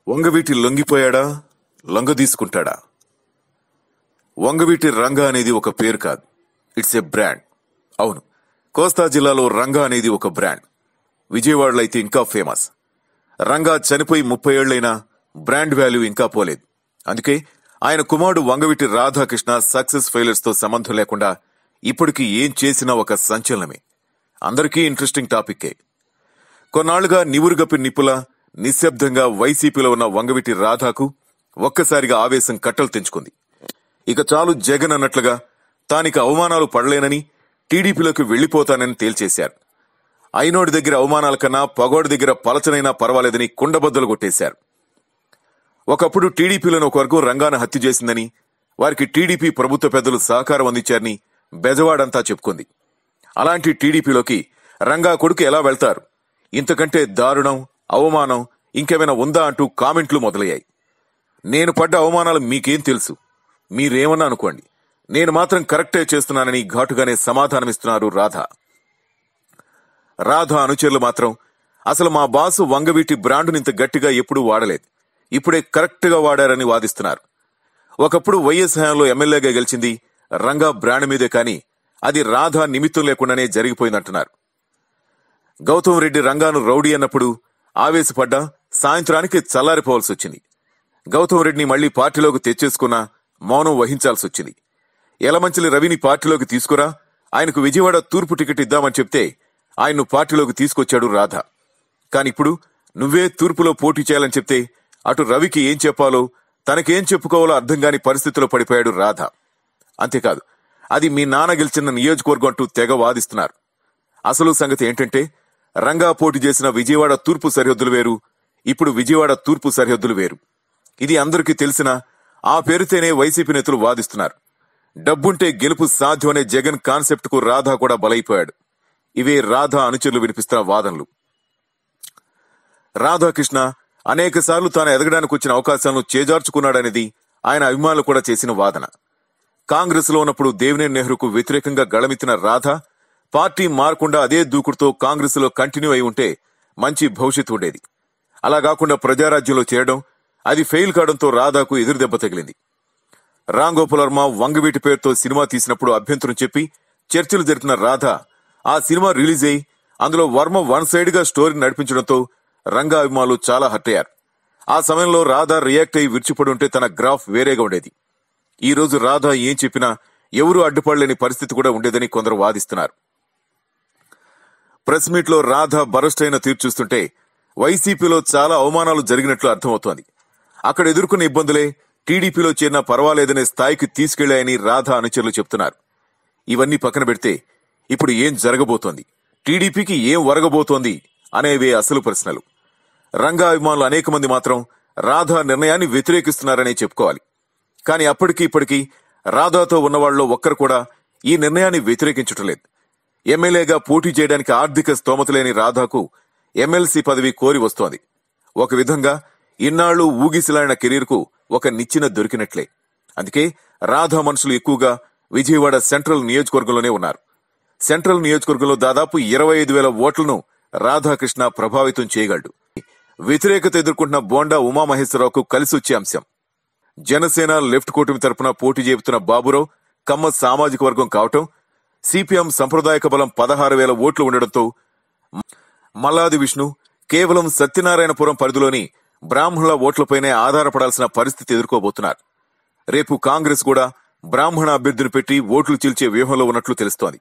వంగవీటి లొంగిపోయాడా, లొంగదీసుకుంటాడా? వంగవీటి రంగా అనేది ఒక పేరు కాదు, ఇట్స్ ఎ బ్రాండ్. అవును, కోస్తా జిల్లాలో రంగా అనేది ఒక బ్రాండ్. విజయవాడలో అయితే ఇంకా ఫేమస్. రంగా చనిపోయి 30 ఏళ్లైనా బ్రాండ్ వాల్యూ ఇంకా పోలేదు. అందుకే ఆయన కుమారుడు వంగవీటి రాధాకృష్ణ సక్సెస్ ఫెయిలర్స్ తో సంబంధం లేకుండా ఇప్పటికీ ఏం చేసినా ఒక సంచలనమే. అందరికీ ఇంట్రెస్టింగ్ టాపిక్కే. కొన్నాళ్లుగా నివురుగప్పి నిప్పుల నిశ్శబ్దంగా వైసీపీలో ఉన్న వంగవీటి రాధాకు ఒక్కసారిగా ఆవేశం కట్టలు తెంచుకుంది. ఇక చాలు జగన్ అన్నట్లుగా తానిక అవమానాలు పడలేనని, టీడీపీలోకి వెళ్లిపోతానని తేల్చేశారు. అయినోడి దగ్గర అవమానాల కన్నా పగోడి దగ్గర పలచనైనా పర్వాలేదని కుండబద్దలు కొట్టేశారు. ఒకప్పుడు టీడీపీలోని ఒక వర్గం రంగాను హత్య చేసిందని, వారికి టీడీపీ ప్రభుత్వ పెద్దలు సహకారం అందించారని బెజవాడంతా చెప్పుకుంది. అలాంటి టీడీపీలోకి రంగా కొడుకు ఎలా వెళ్తారు? ఇంతకంటే దారుణం, అవమానం ఇంకేమైనా ఉందా అంటూ కామెంట్లు మొదలయ్యాయి. నేను పడ్డ అవమానాలు మీకేం తెలుసు, మీరేమన్నా అనుకోండి, నేను మాత్రం కరెక్టే చేస్తున్నానని ఘాటుగానే సమాధానమిస్తున్నారు రాధా. రాధా అనుచరులు మాత్రం అసలు మా బాసు వంగవీటి బ్రాండుని ఇంత గట్టిగా ఎప్పుడూ వాడలేదు, ఇప్పుడే కరెక్ట్ గా వాడారని వాదిస్తున్నారు. ఒకప్పుడు వైఎస్ హయాంలో ఎమ్మెల్యేగా గెలిచింది రంగా బ్రాండ్ మీదే కానీ అది రాధా నిమిత్తం లేకుండానే జరిగిపోయిందంటున్నారు. గౌతమ్ రెడ్డి రంగాను రౌడీ అన్నప్పుడు ఆవేశపడ్డా సాయంత్రానికి చల్లారిపోవాల్సి వచ్చింది. గౌతమ్ రెడ్డిని మళ్లీ పార్టీలోకి తెచ్చేసుకున్నా మౌనం వహించాల్సి వచ్చింది. యలమంచిలి రవిని పార్టీలోకి తీసుకురా, ఆయనకు విజయవాడ తూర్పు టికెట్ ఇద్దామని చెప్తే ఆయన్ను పార్టీలోకి తీసుకొచ్చాడు రాధా. కానిప్పుడు నువ్వే తూర్పులో పోటీ చేయాలని చెప్తే అటు రవికి ఏం చెప్పాలో, తనకేం చెప్పుకోవాలో అర్థం కాని పరిస్థితిలో పడిపోయాడు రాధా. అంతేకాదు, అది మీ నాన్న గెలిచిన నియోజకవర్గం అంటూ తెగ వాదిస్తున్నారు. అసలు సంగతి ఏంటంటే, రంగా పోటీ చేసిన విజయవాడ తూర్పు సరిహద్దులు వేరు, ఇప్పుడు విజయవాడ తూర్పు సరిహద్దులు వేరు. ఇది అందరికీ తెలిసిన ఆ పేరుతోనే వైసీపీ నేతలు వాదిస్తున్నారు. డబ్బుంటే గెలుపు సాధ్యమనే జగన్ కాన్సెప్ట్ కు రాధా కూడా బలైపోయాడు. ఇవే రాధా అనుచరులు వినిపిస్తున్న వాదనలు. రాధాకృష్ణ అనేక సార్లు తాను ఎదగడానికి వచ్చిన అవకాశాలను చేజార్చుకున్నాడనేది ఆయన అభిమానులు కూడా చేసిన వాదన. కాంగ్రెస్ లో ఉన్నప్పుడు దేవినేని నెహ్రూకు వ్యతిరేకంగా గళమెత్తిన రాధా పార్టీ మారకుండా అదే దూకుడుతో కాంగ్రెస్ లో కంటిన్యూ అయి ఉంటే మంచి భవిష్యత్తు ఉండేది. అలా కాకుండా ప్రజారాజ్యంలో చేరడం, అది ఫెయిల్ కావడంతో రాధాకు ఎదురు దెబ్బ తగిలింది. రామ్ గోపాల్ వర్మ వంగవీటి పేరుతో సినిమా తీసినప్పుడు అభ్యంతరం చెప్పి చర్చలు జరిపిన రాధా ఆ సినిమా రిలీజ్ అయ్యి అందులో వర్మ వన్ సైడ్ గా స్టోరీ నడిపించడంతో రంగా అభిమానులు చాలా హర్ట్ అయ్యారు. ఆ సమయంలో రాధా రియాక్ట్ అయ్యి విడిచిపడి ఉంటే తన గ్రాఫ్ వేరేగా ఉండేది. ఈ రోజు రాధా ఏం చెప్పినా ఎవరూ అడ్డుపడలేని పరిస్థితి కూడా ఉండేదని కొందరు వాదిస్తున్నారు. ప్రెస్ మీట్ లో రాధా బరస్ట్ అయిన తీర్పు చూస్తుంటే వైసీపీలో చాలా అవమానాలు జరిగినట్లు అర్థమవుతోంది. అక్కడ ఎదుర్కొన్న ఇబ్బందులే టీడీపీలో చేరినా పర్వాలేదనే స్థాయికి తీసుకెళ్లాయని రాధా అనుచరులు చెప్తున్నారు. ఇవన్నీ పక్కన పెడితే ఇప్పుడు ఏం జరగబోతోంది, టీడీపీకి ఏం వరగబోతోంది అనేవే అసలు ప్రశ్నలు. రంగా అభిమానులు అనేక మంది మాత్రం రాధా నిర్ణయాన్ని వ్యతిరేకిస్తున్నారనే చెప్పుకోవాలి. కానీ అప్పటికి ఇప్పటికీ రాధాతో ఉన్నవాళ్లలో ఒక్కరు కూడా ఈ నిర్ణయాన్ని వ్యతిరేకించటం లేదు. ఎమ్మెల్యేగా పోటీ చేయడానికి ఆర్థిక స్తోమత లేని రాధాకు ఎమ్మెల్సీ పదవి కోరి వస్తోంది. ఒక విధంగా ఇన్నాళ్లు ఊగిసిలాడిన కెరీర్ కు ఒక నిచ్చెన దొరికినట్లే. అందుకే రాధా మనుషులు ఎక్కువగా విజయవాడ సెంట్రల్ నియోజకవర్గంలోనే ఉన్నారు. సెంట్రల్ నియోజకవర్గంలో దాదాపు 25,000 ఓట్లను రాధాకృష్ణ ప్రభావితం చేయగలడు. వ్యతిరేకత ఎదుర్కొంటున్న బోండా ఉమామహేశ్వరరావుకు కలిసొచ్చే అంశం. జనసేన లెఫ్ట్ కూటమి తరపున పోటీ చేస్తున్న బాబురావు కమ్మ సామాజిక వర్గం కావటం, సిపిఎం సంప్రదాయక బలం 16,000 ఓట్లు ఉండడంతో మల్లాది విష్ణు కేవలం సత్యనారాయణపురం పరిధిలోని బ్రాహ్మణుల ఓట్లపైనే ఆధారపడాల్సిన పరిస్థితి ఎదుర్కోబోతున్నారు. రేపు కాంగ్రెస్ కూడా బ్రాహ్మణ అభ్యర్థిని పెట్టి ఓట్లు చీల్చే వ్యూహంలో ఉన్నట్లు తెలుస్తోంది.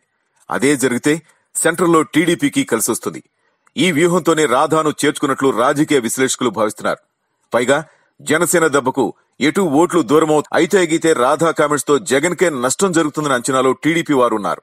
అదే జరిగితే సెంట్రల్లో టీడీపీకి కలిసొస్తుంది. ఈ వ్యూహంతోనే రాధాను చేర్చుకున్నట్లు రాజకీయ విశ్లేషకులు భావిస్తున్నారు. పైగా జనసేన దెబ్బకు ఎటు ఓట్లు దూరమవుతాయి. అయితే గీతే రాధా కామెంట్స్ తో జగన్ కే నష్టం జరుగుతుందన్న అంచనాలో టీడీపీ వారు ఉన్నారు.